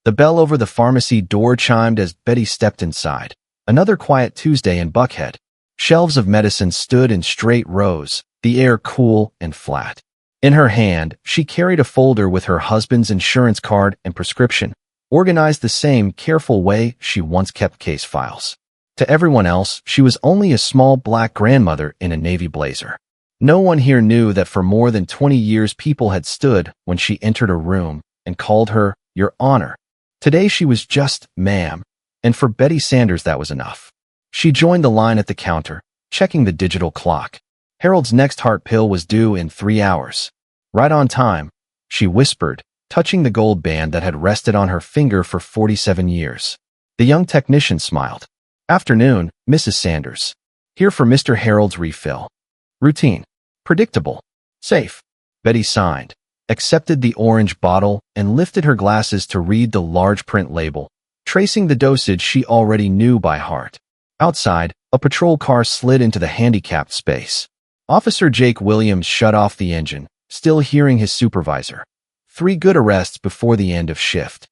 The bell over the pharmacy door chimed as Betty stepped inside. Another quiet Tuesday in Buckhead. Shelves of medicine stood in straight rows, the air cool and flat. In her hand, she carried a folder with her husband's insurance card and prescription, organized the same careful way she once kept case files. To everyone else, she was only a small black grandmother in a navy blazer. No one here knew that for more than 20 years people had stood when she entered a room and called her, Your Honor. Today she was just, Ma'am, and for Betty Sanders that was enough. She joined the line at the counter, checking the digital clock. Harold's next heart pill was due in 3 hours. Right on time, she whispered, touching the gold band that had rested on her finger for 47 years. The young technician smiled. Afternoon, Mrs. Sanders. Here for Mr. Harold's refill. Routine. Predictable. Safe. Betty signed, accepted the orange bottle, and lifted her glasses to read the large print label, tracing the dosage she already knew by heart. Outside, a patrol car slid into the handicapped space. Officer Jake Williams shut off the engine, still hearing his supervisor. 3 good arrests before the end of shift.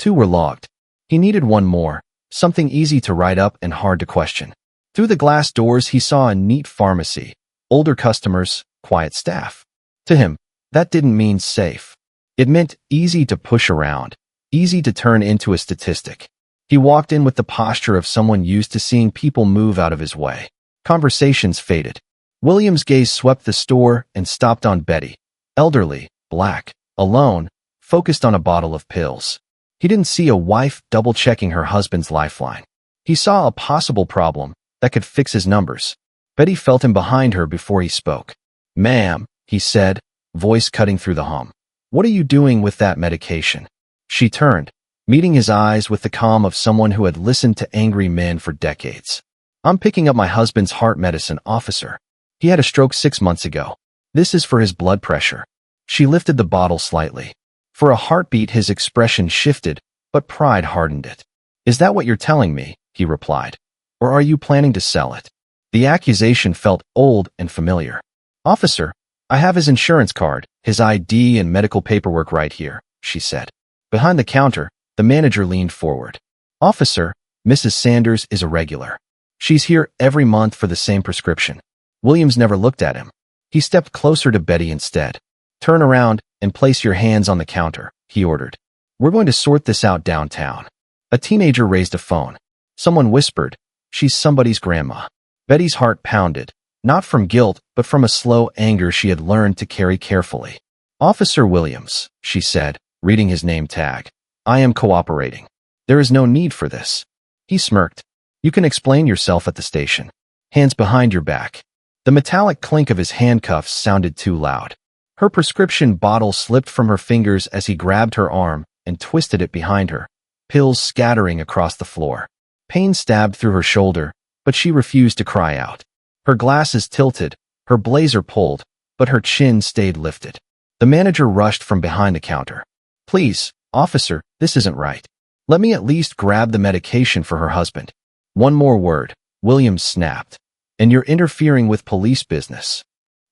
2 were logged. He needed one more, something easy to write up and hard to question. Through the glass doors he saw a neat pharmacy, older customers, quiet staff. To him, that didn't mean safe. It meant easy to push around, easy to turn into a statistic. He walked in with the posture of someone used to seeing people move out of his way. Conversations faded. Williams' gaze swept the store and stopped on Betty, elderly, black, alone, focused on a bottle of pills. He didn't see a wife double-checking her husband's lifeline. He saw a possible problem that could fix his numbers. Betty felt him behind her before he spoke. Ma'am, he said, voice cutting through the hum. What are you doing with that medication? She turned, meeting his eyes with the calm of someone who had listened to angry men for decades. I'm picking up my husband's heart medicine, officer. He had a stroke 6 months ago. This is for his blood pressure. She lifted the bottle slightly. For a heartbeat his expression shifted, but pride hardened it. Is that what you're telling me? He replied. Or are you planning to sell it? The accusation felt old and familiar. Officer, I have his insurance card, his ID and medical paperwork right here, she said. Behind the counter, the manager leaned forward. Officer, Mrs. Sanders is a regular. She's here every month for the same prescription. Williams never looked at him. He stepped closer to Betty instead. Turn around and place your hands on the counter, he ordered. We're going to sort this out downtown. A teenager raised a phone. Someone whispered, she's somebody's grandma. Betty's heart pounded, not from guilt, but from a slow anger she had learned to carry carefully. Officer Williams, she said, reading his name tag. I am cooperating. There is no need for this. He smirked. You can explain yourself at the station. Hands behind your back. The metallic clink of his handcuffs sounded too loud. Her prescription bottle slipped from her fingers as he grabbed her arm and twisted it behind her, pills scattering across the floor. Pain stabbed through her shoulder, but she refused to cry out. Her glasses tilted, her blazer pulled, but her chin stayed lifted. The manager rushed from behind the counter. Please, officer, this isn't right. Let me at least grab the medication for her husband. One more word, Williams snapped. And you're interfering with police business.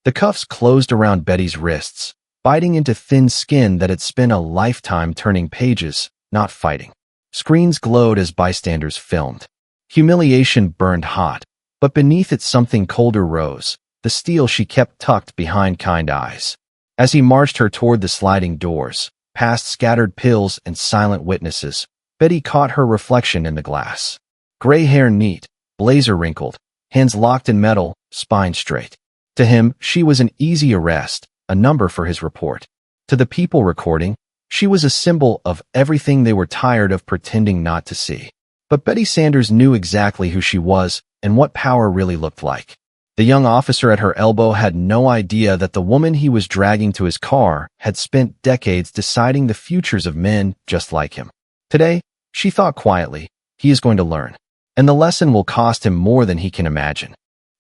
The cuffs closed around Betty's wrists, biting into thin skin that had spent a lifetime turning pages, not fighting. Screens glowed as bystanders filmed. Humiliation burned hot, but beneath it something colder rose, the steel she kept tucked behind kind eyes. As he marched her toward the sliding doors, past scattered pills and silent witnesses, Betty caught her reflection in the glass. Gray hair neat, blazer wrinkled, hands locked in metal, spine straight. To him, she was an easy arrest, a number for his report. To the people recording, she was a symbol of everything they were tired of pretending not to see. But Betty Sanders knew exactly who she was and what power really looked like. The young officer at her elbow had no idea that the woman he was dragging to his car had spent decades deciding the futures of men just like him. Today, she thought quietly, he is going to learn. And the lesson will cost him more than he can imagine.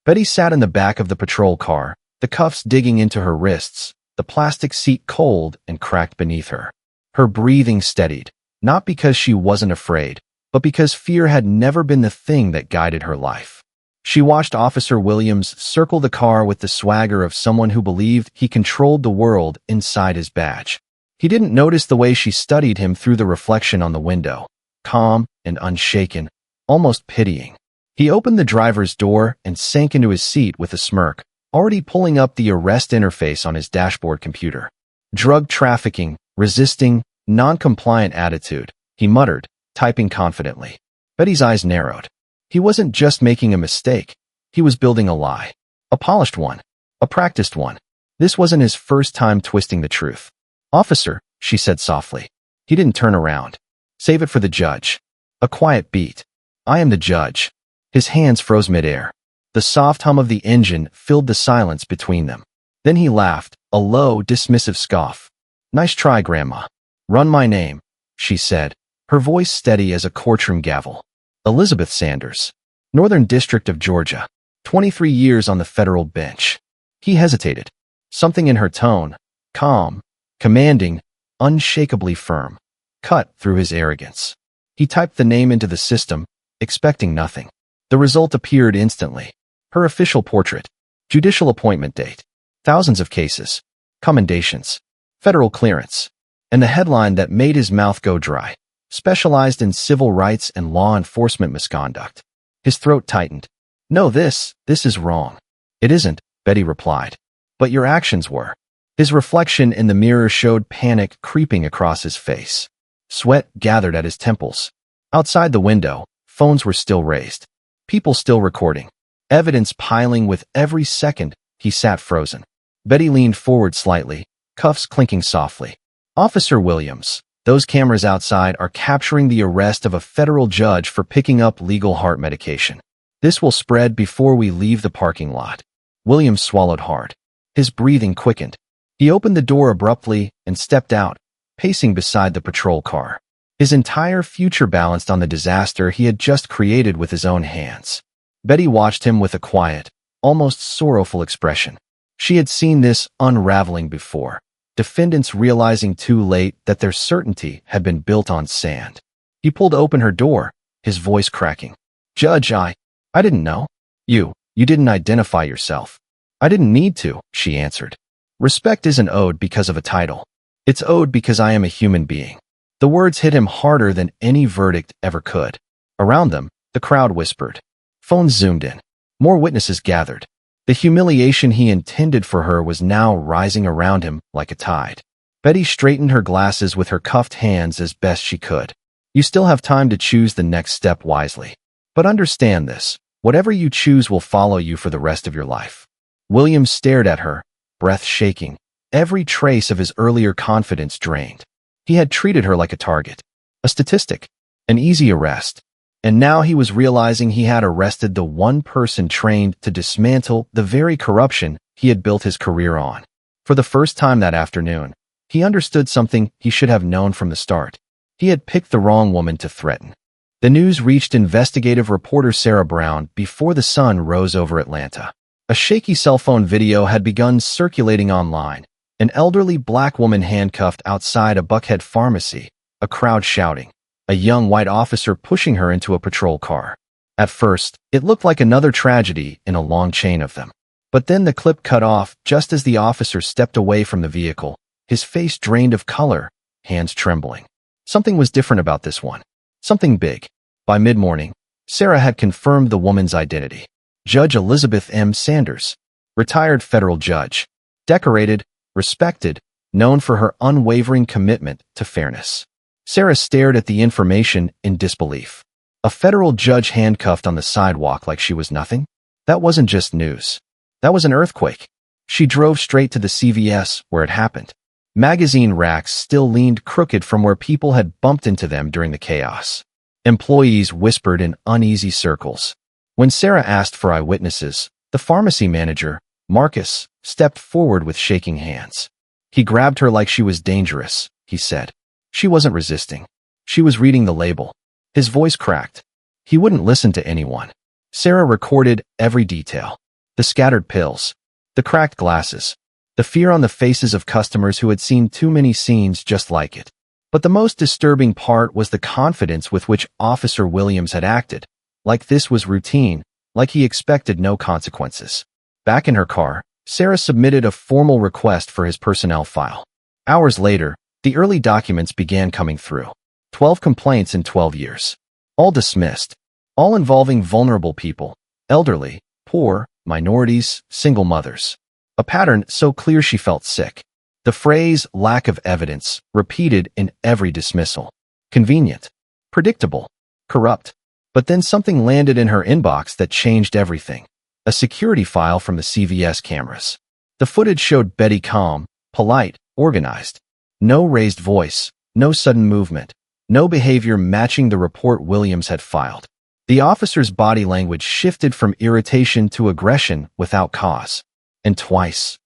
Betty sat in the back of the patrol car, the cuffs digging into her wrists, the plastic seat cold and cracked beneath her. Her breathing steadied, not because she wasn't afraid, but because fear had never been the thing that guided her life. She watched Officer Williams circle the car with the swagger of someone who believed he controlled the world inside his badge. He didn't notice the way she studied him through the reflection on the window, calm and unshaken, almost pitying. He opened the driver's door and sank into his seat with a smirk, already pulling up the arrest interface on his dashboard computer. Drug trafficking, resisting, non-compliant attitude, he muttered, typing confidently. Betty's eyes narrowed. He wasn't just making a mistake. He was building a lie. A polished one. A practiced one. This wasn't his first time twisting the truth. "Officer," she said softly. He didn't turn around. "Save it for the judge." A quiet beat. "I am the judge." His hands froze midair. The soft hum of the engine filled the silence between them. Then he laughed, a low, dismissive scoff. "Nice try, Grandma." "Run my name," she said, her voice steady as a courtroom gavel. "Elizabeth Sanders, Northern District of Georgia, 23 years on the federal bench." He hesitated. Something in her tone, calm, commanding, unshakably firm, cut through his arrogance. He typed the name into the system, expecting nothing. The result appeared instantly. Her official portrait, judicial appointment date, thousands of cases, commendations, federal clearance, and the headline that made his mouth go dry, specialized in civil rights and law enforcement misconduct. His throat tightened. "No, this is wrong." "It isn't," Betty replied. "But your actions were." His reflection in the mirror showed panic creeping across his face. Sweat gathered at his temples. Outside the window, phones were still raised. People still recording. Evidence piling with every second. He sat frozen. Betty leaned forward slightly, cuffs clinking softly. "Officer Williams, those cameras outside are capturing the arrest of a federal judge for picking up legal heart medication. This will spread before we leave the parking lot." Williams swallowed hard. His breathing quickened. He opened the door abruptly and stepped out, pacing beside the patrol car. His entire future balanced on the disaster he had just created with his own hands. Betty watched him with a quiet, almost sorrowful expression. She had seen this unraveling before, defendants realizing too late that their certainty had been built on sand. He pulled open her door, his voice cracking. "Judge, I didn't know. You didn't identify yourself." "I didn't need to," she answered. "Respect isn't owed because of a title. It's owed because I am a human being." The words hit him harder than any verdict ever could. Around them, the crowd whispered. Phones zoomed in. More witnesses gathered. The humiliation he intended for her was now rising around him like a tide. Betty straightened her glasses with her cuffed hands as best she could. "You still have time to choose the next step wisely. But understand this, whatever you choose will follow you for the rest of your life." Williams stared at her, breath shaking, every trace of his earlier confidence drained. He had treated her like a target, a statistic, an easy arrest. And now he was realizing he had arrested the one person trained to dismantle the very corruption he had built his career on. For the first time that afternoon, he understood something he should have known from the start. He had picked the wrong woman to threaten. The news reached investigative reporter Sarah Brown before the sun rose over Atlanta. A shaky cell phone video had begun circulating online. An elderly black woman handcuffed outside a Buckhead pharmacy, a crowd shouting, a young white officer pushing her into a patrol car. At first, it looked like another tragedy in a long chain of them. But then the clip cut off just as the officer stepped away from the vehicle, his face drained of color, hands trembling. Something was different about this one. Something big. By mid-morning, Sarah had confirmed the woman's identity. Judge Elizabeth M. Sanders, retired federal judge, decorated, respected, known for her unwavering commitment to fairness. Sarah stared at the information in disbelief. A federal judge handcuffed on the sidewalk like she was nothing? That wasn't just news. That was an earthquake. She drove straight to the CVS where it happened. Magazine racks still leaned crooked from where people had bumped into them during the chaos. Employees whispered in uneasy circles. When Sarah asked for eyewitnesses, the pharmacy manager, Marcus, stepped forward with shaking hands. He grabbed her like she was dangerous, he said. She wasn't resisting. She was reading the label. His voice cracked. He wouldn't listen to anyone. Sarah recorded every detail. The scattered pills, the cracked glasses, the fear on the faces of customers who had seen too many scenes just like it. But the most disturbing part was the confidence with which Officer Williams had acted, like this was routine, like he expected no consequences. Back in her car, Sarah submitted a formal request for his personnel file. Hours later, The early documents began coming through. 12 complaints in 12 years. All dismissed. All involving vulnerable people. Elderly, poor, minorities, single mothers. A pattern so clear she felt sick. The phrase, lack of evidence, repeated in every dismissal. Convenient. Predictable. Corrupt. But then something landed in her inbox that changed everything. A security file from the CVS cameras. The footage showed Betty calm, polite, organized. No raised voice, no sudden movement, no behavior matching the report Williams had filed. The officer's body language shifted from irritation to aggression without cause. And twice,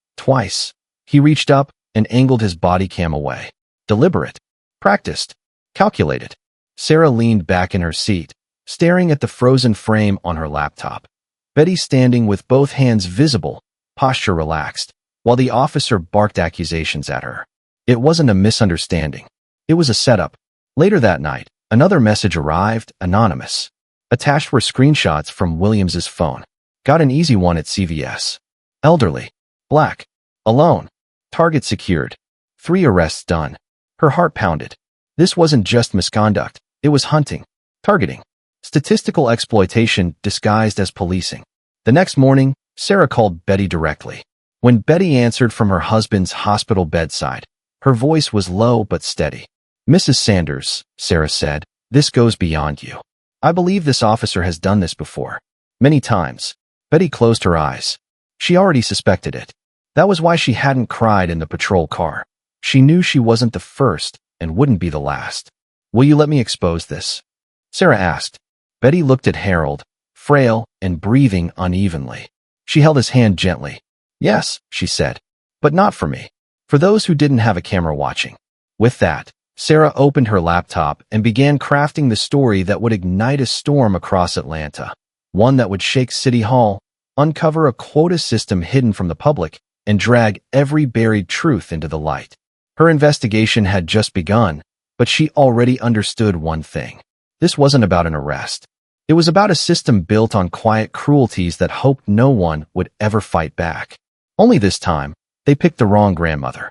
he reached up and angled his body cam away. Deliberate. Practiced. Calculated. Sarah leaned back in her seat, staring at the frozen frame on her laptop. Betty standing with both hands visible, posture relaxed, while the officer barked accusations at her. It wasn't a misunderstanding. It was a setup. Later that night, another message arrived, anonymous. Attached were screenshots from Williams's phone. Got an easy one at CVS. Elderly. Black. Alone. Target secured. 3 arrests done. Her heart pounded. This wasn't just misconduct. It was hunting. Targeting. Statistical exploitation disguised as policing. The next morning, Sarah called Betty directly. When Betty answered from her husband's hospital bedside, her voice was low but steady. "Mrs. Sanders," Sarah said, "this goes beyond you. I believe this officer has done this before. Many times." Betty closed her eyes. She already suspected it. That was why she hadn't cried in the patrol car. She knew she wasn't the first and wouldn't be the last. "Will you let me expose this?" Sarah asked. Betty looked at Harold, frail and breathing unevenly. She held his hand gently. "Yes," she said, "but not for me. For those who didn't have a camera watching." With that, Sarah opened her laptop and began crafting the story that would ignite a storm across Atlanta. One that would shake City Hall, uncover a quota system hidden from the public, and drag every buried truth into the light. Her investigation had just begun, but she already understood one thing. This wasn't about an arrest. It was about a system built on quiet cruelties that hoped no one would ever fight back. Only this time, they picked the wrong grandmother.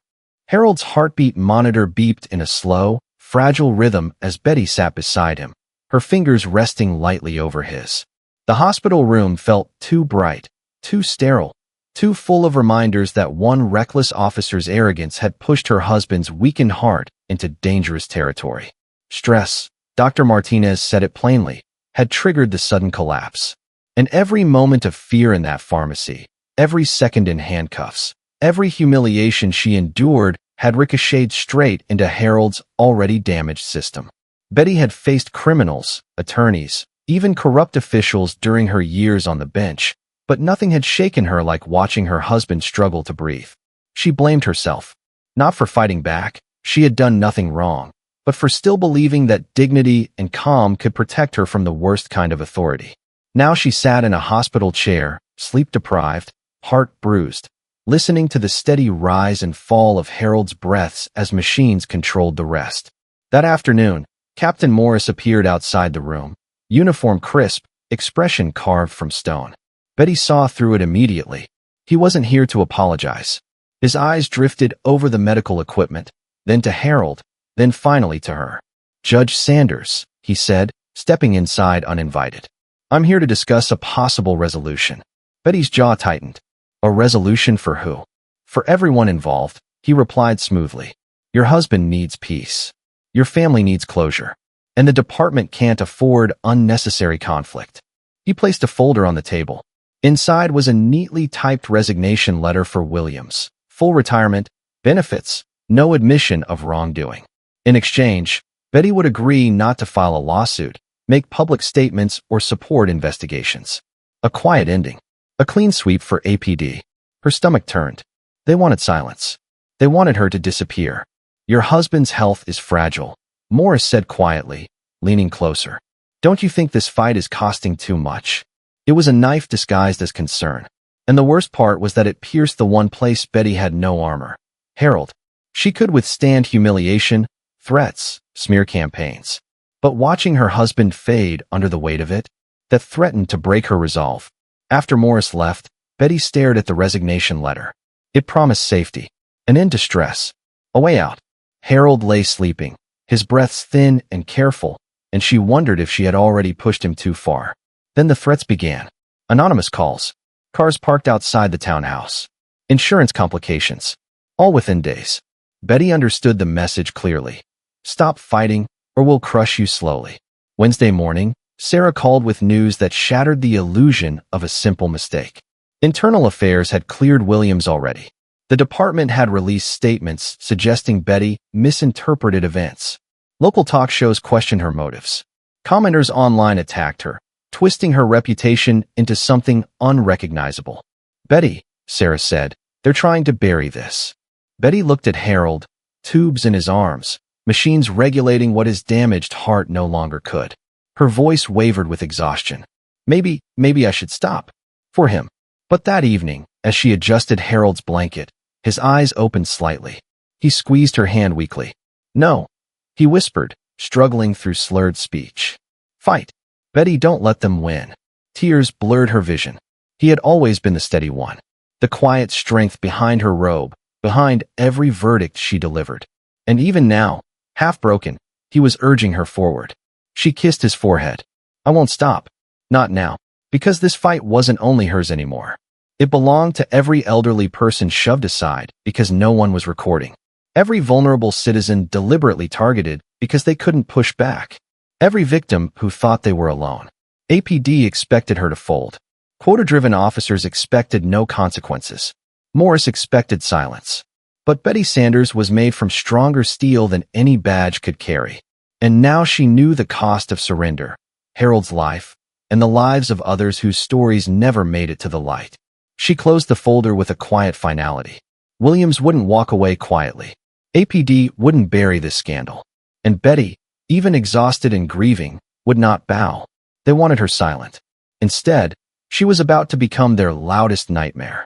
Harold's heartbeat monitor beeped in a slow, fragile rhythm as Betty sat beside him, her fingers resting lightly over his. The hospital room felt too bright, too sterile, too full of reminders that one reckless officer's arrogance had pushed her husband's weakened heart into dangerous territory. Stress, Dr. Martinez said it plainly, had triggered the sudden collapse. And every moment of fear in that pharmacy, every second in handcuffs, every humiliation she endured had ricocheted straight into Harold's already damaged system. Betty had faced criminals, attorneys, even corrupt officials during her years on the bench, but nothing had shaken her like watching her husband struggle to breathe. She blamed herself. Not for fighting back, she had done nothing wrong, but for still believing that dignity and calm could protect her from the worst kind of authority. Now she sat in a hospital chair, sleep-deprived, heart bruised, listening to the steady rise and fall of Harold's breaths as machines controlled the rest. That afternoon, Captain Morris appeared outside the room, uniform crisp, expression carved from stone. Betty saw through it immediately. He wasn't here to apologize. His eyes drifted over the medical equipment, then to Harold, then finally to her. "Judge Sanders," he said, stepping inside uninvited. "I'm here to discuss a possible resolution." Betty's jaw tightened. "A resolution for who?" "For everyone involved," he replied smoothly. "Your husband needs peace. Your family needs closure. And the department can't afford unnecessary conflict." He placed a folder on the table. Inside was a neatly typed resignation letter for Williams. Full retirement, benefits, no admission of wrongdoing. In exchange, Betty would agree not to file a lawsuit, make public statements, or support investigations. A quiet ending. A clean sweep for APD. Her stomach turned. They wanted silence. They wanted her to disappear. "Your husband's health is fragile," Morris said quietly, leaning closer. "Don't you think this fight is costing too much?" It was a knife disguised as concern. And the worst part was that it pierced the one place Betty had no armor. Harold. She could withstand humiliation, threats, smear campaigns. But watching her husband fade under the weight of it, that threatened to break her resolve. After Morris left, Betty stared at the resignation letter. It promised safety, an end to stress, a way out. Harold lay sleeping, his breaths thin and careful, and she wondered if she had already pushed him too far. Then the threats began. Anonymous calls. Cars parked outside the townhouse. Insurance complications. All within days. Betty understood the message clearly. Stop fighting, or we'll crush you slowly. Wednesday morning, Sarah called with news that shattered the illusion of a simple mistake. Internal Affairs had cleared Williams already. The department had released statements suggesting Betty misinterpreted events. Local talk shows questioned her motives. Commenters online attacked her, twisting her reputation into something unrecognizable. Betty, Sarah said, they're trying to bury this. Betty looked at Harold, tubes in his arms, machines regulating what his damaged heart no longer could. Her voice wavered with exhaustion. Maybe I should stop. For him. But that evening, as she adjusted Harold's blanket, his eyes opened slightly. He squeezed her hand weakly. No, he whispered, struggling through slurred speech. Fight. Betty, don't let them win. Tears blurred her vision. He had always been the steady one. The quiet strength behind her robe, behind every verdict she delivered. And even now, half broken, he was urging her forward. She kissed his forehead. I won't stop. Not now. Because this fight wasn't only hers anymore. It belonged to every elderly person shoved aside because no one was recording. Every vulnerable citizen deliberately targeted because they couldn't push back. Every victim who thought they were alone. APD expected her to fold. Quota-driven officers expected no consequences. Morris expected silence. But Betty Sanders was made from stronger steel than any badge could carry. And now she knew the cost of surrender. Harold's life, and the lives of others whose stories never made it to the light. She closed the folder with a quiet finality. Williams wouldn't walk away quietly. APD wouldn't bury this scandal. And Betty, even exhausted and grieving, would not bow. They wanted her silent. Instead, she was about to become their loudest nightmare.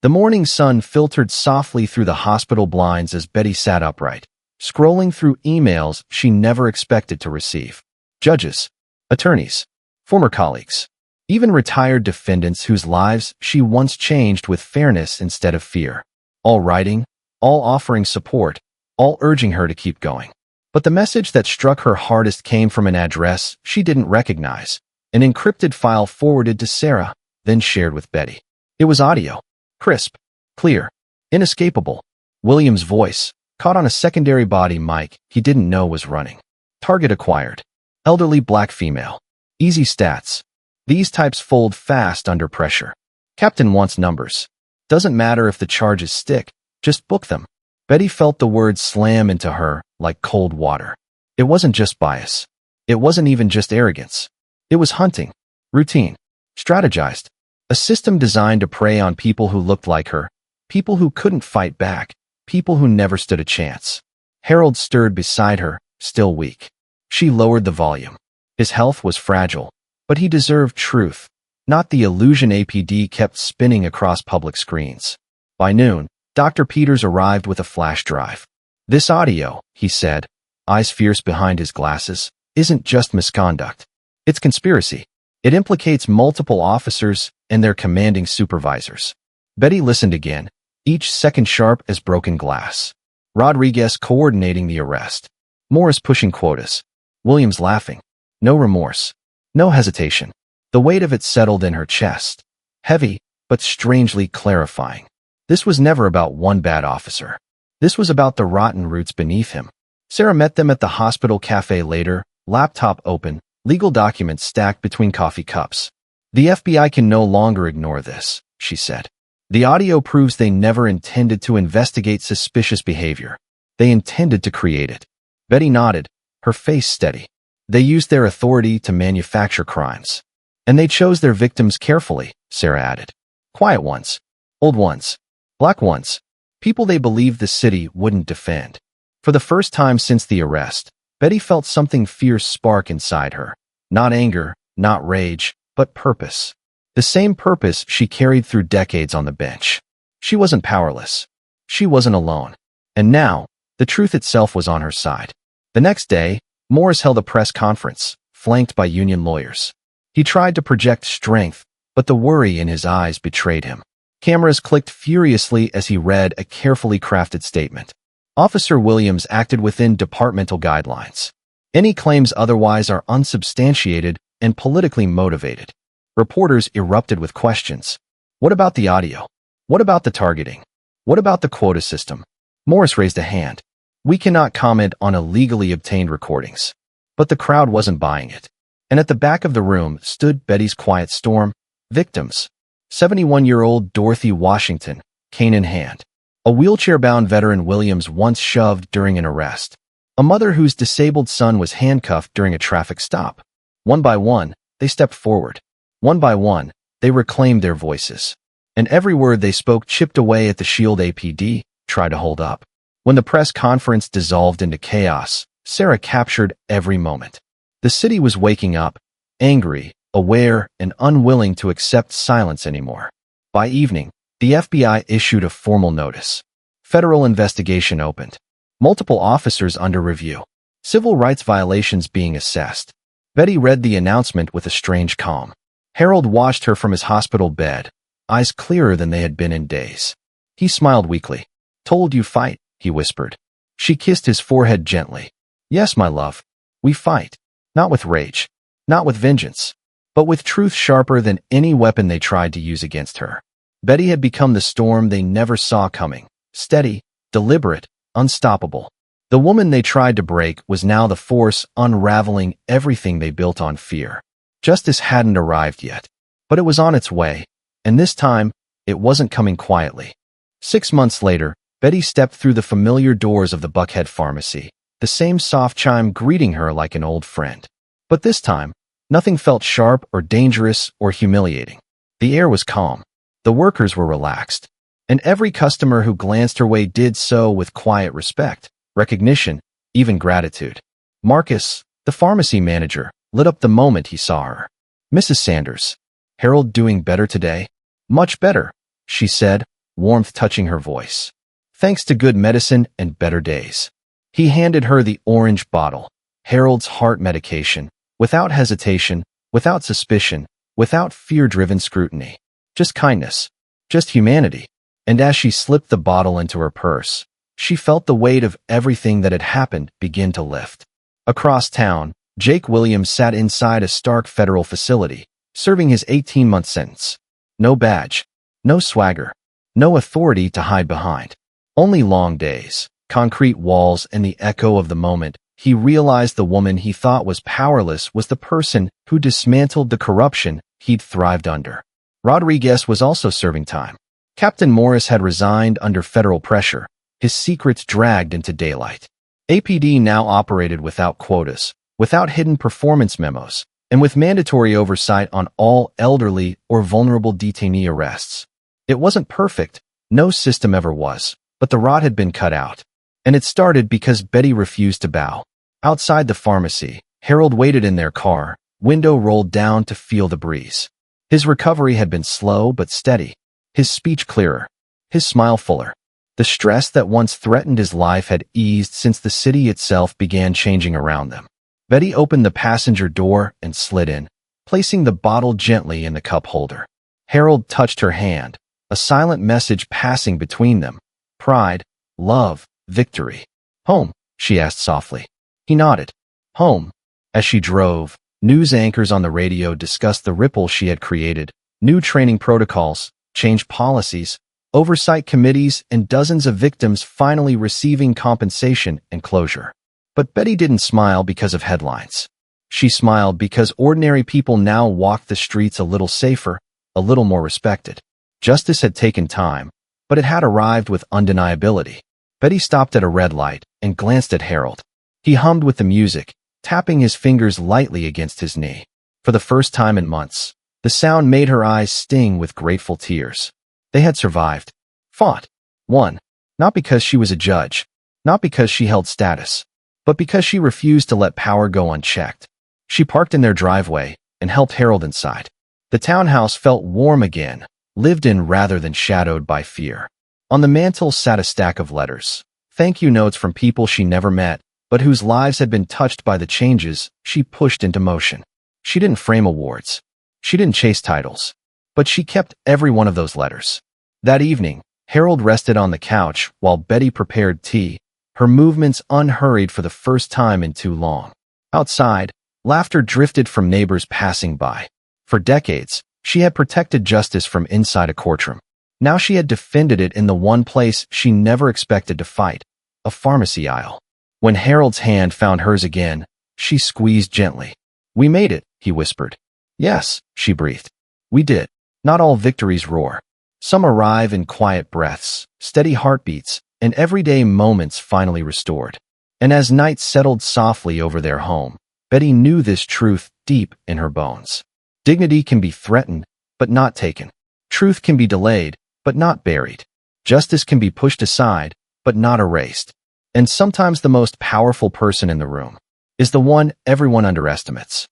The morning sun filtered softly through the hospital blinds as Betty sat upright, scrolling through emails she never expected to receive. Judges, attorneys, former colleagues, even retired defendants whose lives she once changed with fairness instead of fear. All writing, all offering support, all urging her to keep going. But the message that struck her hardest came from an address she didn't recognize, an encrypted file forwarded to Sarah, then shared with Betty. It was audio. Crisp, clear, inescapable. William's voice, caught on a secondary body mic he didn't know was running. Target acquired. Elderly black female. Easy stats. These types fold fast under pressure. Captain wants numbers. Doesn't matter if the charges stick, just book them. Betty felt the words slam into her like cold water. It wasn't just bias. It wasn't even just arrogance. It was hunting. Routine. Strategized. A system designed to prey on people who looked like her, people who couldn't fight back, people who never stood a chance. Harold stirred beside her, still weak. She lowered the volume. His health was fragile, but he deserved truth, not the illusion APD kept spinning across public screens. By noon, Dr. Peters arrived with a flash drive. This audio, he said, eyes fierce behind his glasses, isn't just misconduct. It's conspiracy. It implicates multiple officers and their commanding supervisors. Betty listened again, each second sharp as broken glass. Rodriguez coordinating the arrest. Morris pushing quotas. Williams laughing. No remorse. No hesitation. The weight of it settled in her chest. Heavy, but strangely clarifying. This was never about one bad officer. This was about the rotten roots beneath him. Sarah met them at the hospital cafe later, laptop open, legal documents stacked between coffee cups. The FBI can no longer ignore this, she said. The audio proves they never intended to investigate suspicious behavior. They intended to create it. Betty nodded, her face steady. They used their authority to manufacture crimes. And they chose their victims carefully, Sarah added. Quiet ones. Old ones. Black ones. People they believed the city wouldn't defend. For the first time since the arrest, Betty felt something fierce spark inside her. Not anger, not rage, but purpose. The same purpose she carried through decades on the bench. She wasn't powerless. She wasn't alone. And now, the truth itself was on her side. The next day, Morris held a press conference, flanked by union lawyers. He tried to project strength, but the worry in his eyes betrayed him. Cameras clicked furiously as he read a carefully crafted statement. Officer Williams acted within departmental guidelines. Any claims otherwise are unsubstantiated and politically motivated. Reporters erupted with questions. What about the audio? What about the targeting? What about the quota system? Morris raised a hand. We cannot comment on illegally obtained recordings. But the crowd wasn't buying it. And at the back of the room stood Betty's quiet storm. Victims. 71-year-old Dorothy Washington, cane in hand. A wheelchair-bound veteran Williams once shoved during an arrest. A mother whose disabled son was handcuffed during a traffic stop. One by one, they stepped forward. One by one, they reclaimed their voices. And every word they spoke chipped away at the shield APD tried to hold up. When the press conference dissolved into chaos, Sarah captured every moment. The city was waking up, angry, aware, and unwilling to accept silence anymore. By evening, the FBI issued a formal notice. Federal investigation opened. Multiple officers under review. Civil rights violations being assessed. Betty read the announcement with a strange calm. Harold watched her from his hospital bed, eyes clearer than they had been in days. He smiled weakly. Told you fight, he whispered. She kissed his forehead gently. Yes, my love. We fight. Not with rage. Not with vengeance. But with truth sharper than any weapon they tried to use against her. Betty had become the storm they never saw coming. Steady, deliberate, unstoppable. The woman they tried to break was now the force unraveling everything they built on fear. Justice hadn't arrived yet. But it was on its way. And this time, it wasn't coming quietly. 6 months later, Betty stepped through the familiar doors of the Buckhead pharmacy, the same soft chime greeting her like an old friend. But this time, nothing felt sharp or dangerous or humiliating. The air was calm. The workers were relaxed. And every customer who glanced her way did so with quiet respect, recognition, even gratitude. Marcus, the pharmacy manager, lit up the moment he saw her. Mrs. Sanders. Harold doing better today? Much better, she said, warmth touching her voice. Thanks to good medicine and better days. He handed her the orange bottle, Harold's heart medication, without hesitation, without suspicion, without fear-driven scrutiny. Just kindness. Just humanity. And as she slipped the bottle into her purse, she felt the weight of everything that had happened begin to lift. Across town, Jake Williams sat inside a Stark federal facility, serving his 18-month sentence. No badge. No swagger. No authority to hide behind. Only long days, concrete walls, and the echo of the moment. He realized the woman he thought was powerless was the person who dismantled the corruption he'd thrived under. Rodriguez was also serving time. Captain Morris had resigned under federal pressure, his secrets dragged into daylight. APD now operated without quotas, without hidden performance memos, and with mandatory oversight on all elderly or vulnerable detainee arrests. It wasn't perfect, no system ever was, but the rot had been cut out. And it started because Betty refused to bow. Outside the pharmacy, Harold waited in their car, window rolled down to feel the breeze. His recovery had been slow but steady, his speech clearer, his smile fuller. The stress that once threatened his life had eased since the city itself began changing around them. Betty opened the passenger door and slid in, placing the bottle gently in the cup holder. Harold touched her hand, a silent message passing between them. Pride, love, victory. Home, she asked softly. He nodded. Home. As she drove, news anchors on the radio discussed the ripple she had created, new training protocols, changed policies, oversight committees, and dozens of victims finally receiving compensation and closure. But Betty didn't smile because of headlines. She smiled because ordinary people now walked the streets a little safer, a little more respected. Justice had taken time, but it had arrived with undeniability. Betty stopped at a red light and glanced at Harold. He hummed with the music, tapping his fingers lightly against his knee. For the first time in months, the sound made her eyes sting with grateful tears. They had survived. Fought. Won. Not because she was a judge, not because she held status, but because she refused to let power go unchecked. She parked in their driveway and helped Harold inside. The townhouse felt warm again, lived in rather than shadowed by fear. On the mantel sat a stack of letters, thank you notes from people she never met, but whose lives had been touched by the changes she pushed into motion. She didn't frame awards. She didn't chase titles. But she kept every one of those letters. That evening, Harold rested on the couch while Betty prepared tea, her movements unhurried for the first time in too long. Outside, laughter drifted from neighbors passing by. For decades, she had protected justice from inside a courtroom. Now she had defended it in the one place she never expected to fight, a pharmacy aisle. When Harold's hand found hers again, she squeezed gently. "We made it," he whispered. "Yes," she breathed. "We did." Not all victories roar. Some arrive in quiet breaths, steady heartbeats, and everyday moments finally restored. And as night settled softly over their home, Betty knew this truth deep in her bones. Dignity can be threatened, but not taken. Truth can be delayed, but not buried. Justice can be pushed aside, but not erased. And sometimes the most powerful person in the room is the one everyone underestimates.